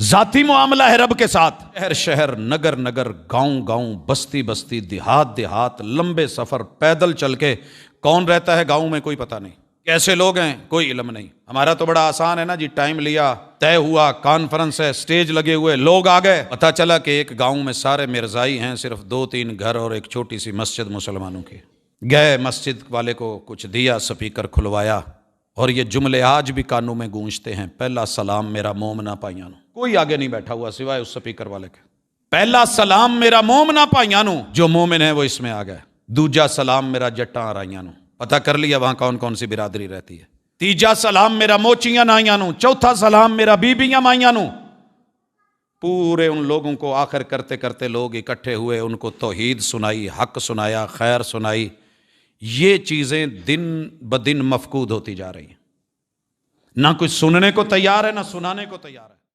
जाती मामला है रब के साथ। शहर शहर, नगर नगर, गांव गांव, बस्ती बस्ती, देहात देहात, लंबे सफर पैदल चल के। कौन रहता है गांव में कोई पता नहीं, कैसे लोग हैं कोई इल्म नहीं। हमारा तो बड़ा आसान है ना जी, टाइम लिया, तय हुआ, कॉन्फ्रेंस है, स्टेज लगे हुए, लोग आ गए। पता चला कि एक गांव में सारे मिर्जाई हैं, सिर्फ 2-3 घर और एक छोटी सी मस्जिद मुसलमानों की। गए, मस्जिद वाले को कुछ दिया, स्पीकर खुलवाया, और ये जुमले आज भी कानों में गूंजते हैं। पहला सलाम मेरा मोमना भाइयों नू। कोई आगे नहीं बैठा हुआ सिवाय उस स्पीकर वाले के। पहला सलाम मेरा मोमना भाइयों नू, जो मोमिन है वो इसमें आ गए। दूजा सलाम मेरा जट्टां आराइयां नू, पता कर लिया वहां कौन कौन सी बिरादरी रहती है। तीजा सलाम मेरा मोचियां नाइयां नू। चौथा सलाम मेरा बीबियां माइयां नू। पूरे उन लोगों को आखिर करते करते लोग इकट्ठे हुए, उनको तौहीद सुनाई, हक सुनाया, खैर सुनाई। ये चीजें दिन ब दिन मफकूद होती जा रही हैं। ना कोई सुनने को तैयार है, ना सुनाने को तैयार है।